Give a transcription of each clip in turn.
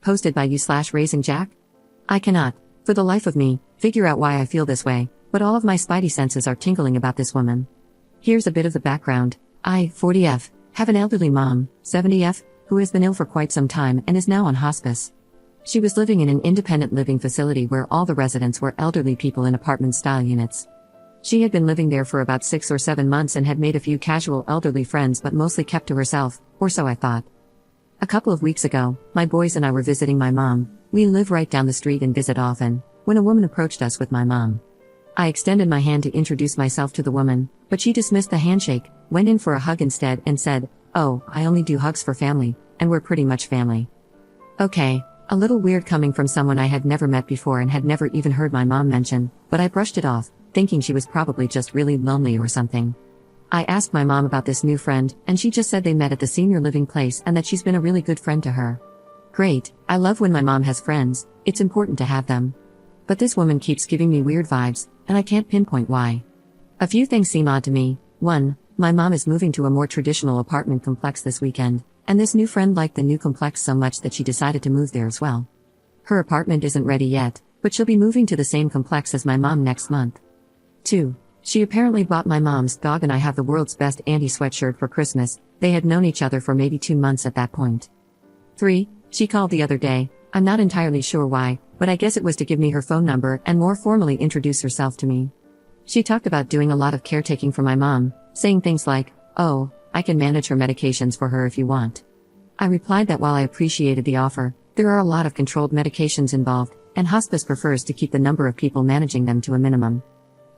Posted by you/Raising Jack? I cannot, for the life of me, figure out why I feel this way, but all of my spidey senses are tingling about this woman. Here's a bit of the background. I, 40F, have an elderly mom, 70F, who has been ill for quite some time and is now on hospice. She was living in an independent living facility where all the residents were elderly people in apartment-style units. She had been living there for about 6 or 7 months and had made a few casual elderly friends but mostly kept to herself, or so I thought. A couple of weeks ago, my boys and I were visiting my mom. We live right down the street and visit often, when a woman approached us with my mom. I extended my hand to introduce myself to the woman, but she dismissed the handshake, went in for a hug instead and said, "Oh, I only do hugs for family, and we're pretty much family." Okay, a little weird coming from someone I had never met before and had never even heard my mom mention, but I brushed it off, thinking she was probably just really lonely or something. I asked my mom about this new friend, and she just said they met at the senior living place and that she's been a really good friend to her. Great, I love when my mom has friends, it's important to have them. But this woman keeps giving me weird vibes, and I can't pinpoint why. A few things seem odd to me. 1. My mom is moving to a more traditional apartment complex this weekend, and this new friend liked the new complex so much that she decided to move there as well. Her apartment isn't ready yet, but she'll be moving to the same complex as my mom next month. 2. She apparently bought my mom's dog and I have the world's best anti-sweatshirt for Christmas. They had known each other for maybe 2 months at that point. 3. She called the other day, I'm not entirely sure why, but I guess it was to give me her phone number and more formally introduce herself to me. She talked about doing a lot of caretaking for my mom, saying things like, "Oh, I can manage her medications for her if you want." I replied that while I appreciated the offer, there are a lot of controlled medications involved, and hospice prefers to keep the number of people managing them to a minimum.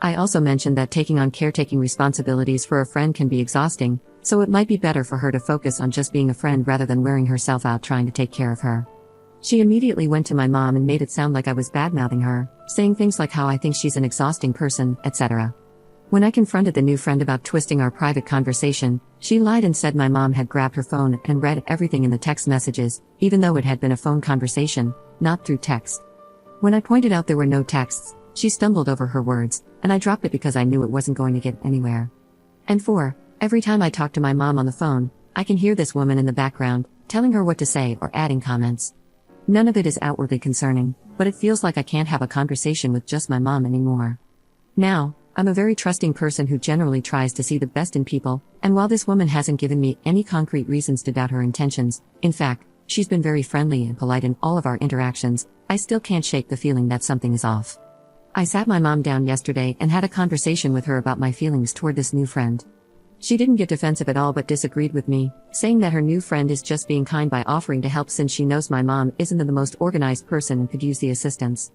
I also mentioned that taking on caretaking responsibilities for a friend can be exhausting, so it might be better for her to focus on just being a friend rather than wearing herself out trying to take care of her. She immediately went to my mom and made it sound like I was bad-mouthing her, saying things like how I think she's an exhausting person, etc. When I confronted the new friend about twisting our private conversation, she lied and said my mom had grabbed her phone and read everything in the text messages, even though it had been a phone conversation, not through text. When I pointed out there were no texts, she stumbled over her words, and I dropped it because I knew it wasn't going to get anywhere. And 4, every time I talk to my mom on the phone, I can hear this woman in the background, telling her what to say or adding comments. None of it is outwardly concerning, but it feels like I can't have a conversation with just my mom anymore. Now, I'm a very trusting person who generally tries to see the best in people, and while this woman hasn't given me any concrete reasons to doubt her intentions, in fact, she's been very friendly and polite in all of our interactions, I still can't shake the feeling that something is off. I sat my mom down yesterday and had a conversation with her about my feelings toward this new friend. She didn't get defensive at all but disagreed with me, saying that her new friend is just being kind by offering to help since she knows my mom isn't the most organized person and could use the assistance.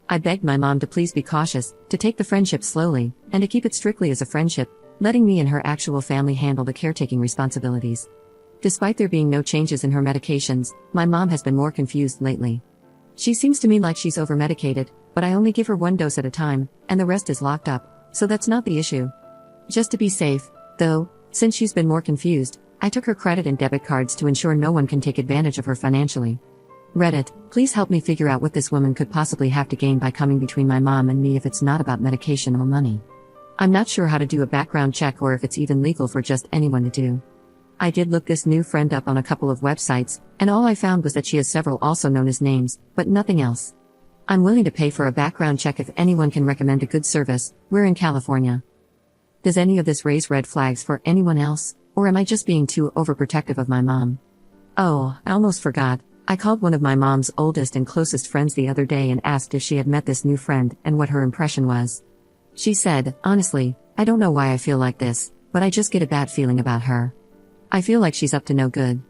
I begged my mom to please be cautious, to take the friendship slowly, and to keep it strictly as a friendship, letting me and her actual family handle the caretaking responsibilities. Despite there being no changes in her medications, my mom has been more confused lately. She seems to me like she's over-medicated, but I only give her 1 dose at a time, and the rest is locked up, so that's not the issue. Just to be safe, though, since she's been more confused, I took her credit and debit cards to ensure no one can take advantage of her financially. Reddit, please help me figure out what this woman could possibly have to gain by coming between my mom and me if it's not about medication or money. I'm not sure how to do a background check or if it's even legal for just anyone to do. I did look this new friend up on a couple of websites, and all I found was that she has several also known as names, but nothing else. I'm willing to pay for a background check if anyone can recommend a good service. We're in California. Does any of this raise red flags for anyone else, or am I just being too overprotective of my mom? Oh, I almost forgot. I called one of my mom's oldest and closest friends the other day and asked if she had met this new friend and what her impression was. She said, "Honestly, I don't know why I feel like this, but I just get a bad feeling about her. I feel like she's up to no good."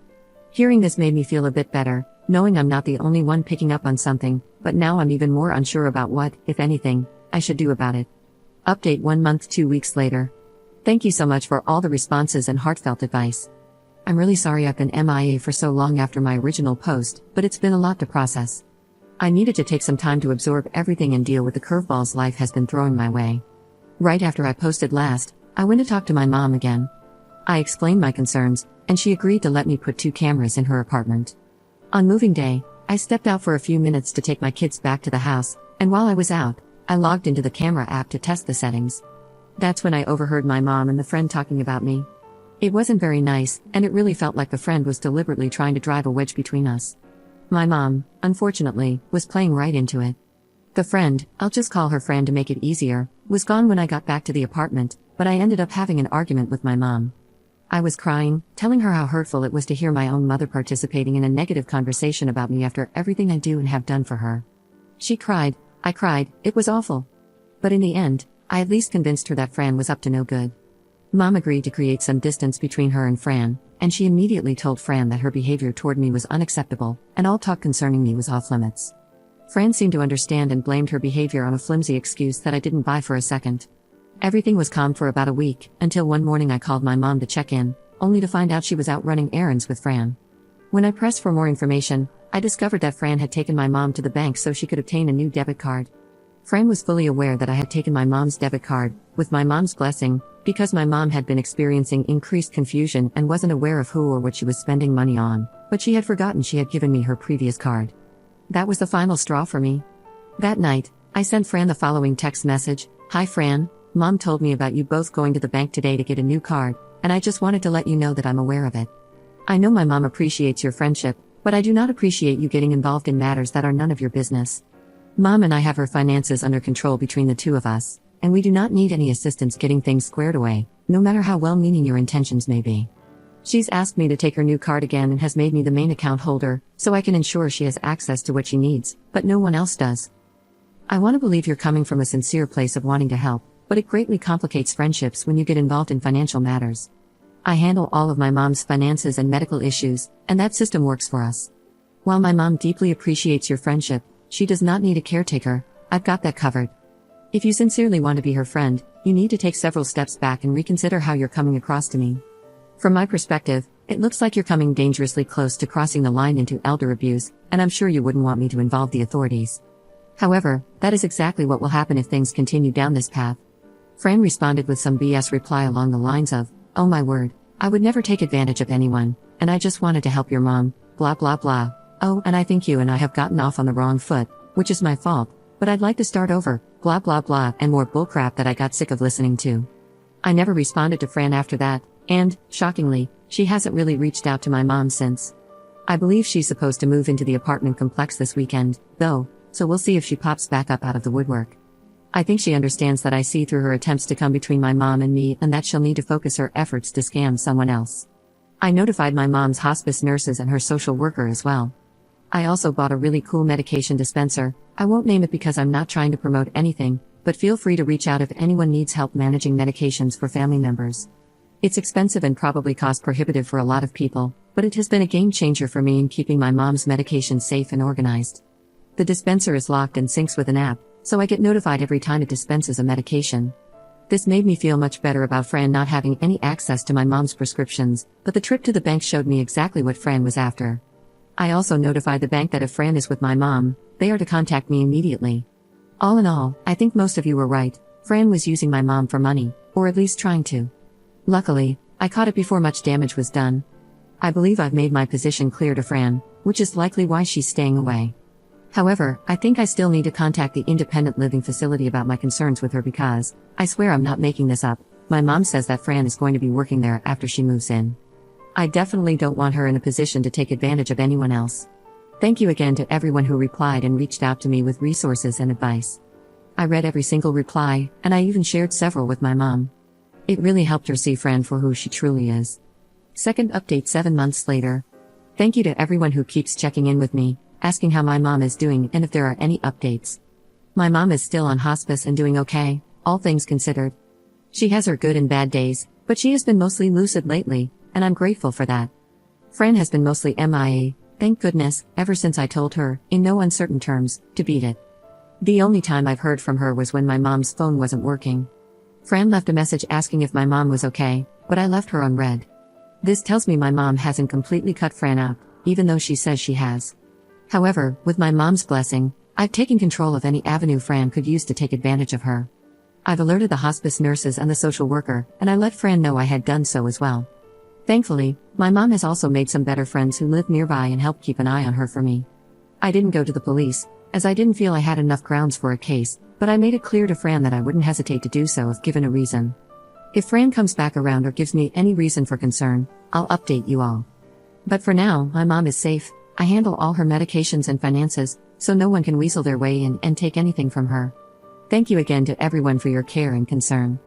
Hearing this made me feel a bit better, knowing I'm not the only one picking up on something, but now I'm even more unsure about what, if anything, I should do about it. Update 1 month 2 weeks later. Thank you so much for all the responses and heartfelt advice. I'm really sorry I've been MIA for so long after my original post, but it's been a lot to process. I needed to take some time to absorb everything and deal with the curveballs life has been throwing my way. Right after I posted last, I went to talk to my mom again. I explained my concerns, and she agreed to let me put 2 cameras in her apartment. On moving day, I stepped out for a few minutes to take my kids back to the house, and while I was out, I logged into the camera app to test the settings. That's when I overheard my mom and the friend talking about me. It wasn't very nice, and it really felt like the friend was deliberately trying to drive a wedge between us. My mom, unfortunately, was playing right into it. The friend, I'll just call her Fran to make it easier, was gone when I got back to the apartment, but I ended up having an argument with my mom. I was crying, telling her how hurtful it was to hear my own mother participating in a negative conversation about me after everything I do and have done for her. She cried, I cried, it was awful. But in the end, I at least convinced her that Fran was up to no good. Mom agreed to create some distance between her and Fran, and she immediately told Fran that her behavior toward me was unacceptable, and all talk concerning me was off limits. Fran seemed to understand and blamed her behavior on a flimsy excuse that I didn't buy for a second. Everything was calm for about a week, until one morning I called my mom to check in, only to find out she was out running errands with Fran. When I pressed for more information, I discovered that Fran had taken my mom to the bank so she could obtain a new debit card. Fran was fully aware that I had taken my mom's debit card, with my mom's blessing, because my mom had been experiencing increased confusion and wasn't aware of who or what she was spending money on, but she had forgotten she had given me her previous card. That was the final straw for me. That night, I sent Fran the following text message: "Hi Fran, Mom told me about you both going to the bank today to get a new card, and I just wanted to let you know that I'm aware of it. I know my mom appreciates your friendship, but I do not appreciate you getting involved in matters that are none of your business. Mom and I have her finances under control between the two of us, and we do not need any assistance getting things squared away, no matter how well-meaning your intentions may be. She's asked me to take her new card again and has made me the main account holder, so I can ensure she has access to what she needs, but no one else does. I want to believe you're coming from a sincere place of wanting to help, but it greatly complicates friendships when you get involved in financial matters. I handle all of my mom's finances and medical issues, and that system works for us. While my mom deeply appreciates your friendship, she does not need a caretaker. I've got that covered. If you sincerely want to be her friend, you need to take several steps back and reconsider how you're coming across to me. From my perspective, it looks like you're coming dangerously close to crossing the line into elder abuse, and I'm sure you wouldn't want me to involve the authorities. However, that is exactly what will happen if things continue down this path." Fran responded with some BS reply along the lines of, "Oh my word, I would never take advantage of anyone, and I just wanted to help your mom, blah blah blah. Oh, and I think you and I have gotten off on the wrong foot, which is my fault, but I'd like to start over, blah blah blah, and more bullcrap that I got sick of listening to." I never responded to Fran after that, and, shockingly, she hasn't really reached out to my mom since. I believe she's supposed to move into the apartment complex this weekend, though, so we'll see if she pops back up out of the woodwork. I think she understands that I see through her attempts to come between my mom and me and that she'll need to focus her efforts to scam someone else. I notified my mom's hospice nurses and her social worker as well. I also bought a really cool medication dispenser. I won't name it because I'm not trying to promote anything, but feel free to reach out if anyone needs help managing medications for family members. It's expensive and probably cost prohibitive for a lot of people, but it has been a game changer for me in keeping my mom's medication safe and organized. The dispenser is locked and syncs with an app, so I get notified every time it dispenses a medication. This made me feel much better about Fran not having any access to my mom's prescriptions, but the trip to the bank showed me exactly what Fran was after. I also notified the bank that if Fran is with my mom, they are to contact me immediately. All in all, I think most of you were right. Fran was using my mom for money, or at least trying to. Luckily, I caught it before much damage was done. I believe I've made my position clear to Fran, which is likely why she's staying away. However, I think I still need to contact the independent living facility about my concerns with her because, I swear I'm not making this up, my mom says that Fran is going to be working there after she moves in. I definitely don't want her in a position to take advantage of anyone else. Thank you again to everyone who replied and reached out to me with resources and advice. I read every single reply, and I even shared several with my mom. It really helped her see Fran for who she truly is. Second update 7 months later. Thank you to everyone who keeps checking in with me, asking how my mom is doing and if there are any updates. My mom is still on hospice and doing okay, all things considered. She has her good and bad days, but she has been mostly lucid lately, and I'm grateful for that. Fran has been mostly MIA, thank goodness, ever since I told her, in no uncertain terms, to beat it. The only time I've heard from her was when my mom's phone wasn't working. Fran left a message asking if my mom was okay, but I left her unread. This tells me my mom hasn't completely cut Fran out, even though she says she has. However, with my mom's blessing, I've taken control of any avenue Fran could use to take advantage of her. I've alerted the hospice nurses and the social worker, and I let Fran know I had done so as well. Thankfully, my mom has also made some better friends who live nearby and help keep an eye on her for me. I didn't go to the police, as I didn't feel I had enough grounds for a case, but I made it clear to Fran that I wouldn't hesitate to do so if given a reason. If Fran comes back around or gives me any reason for concern, I'll update you all. But for now, my mom is safe. I handle all her medications and finances, so no one can weasel their way in and take anything from her. Thank you again to everyone for your care and concern.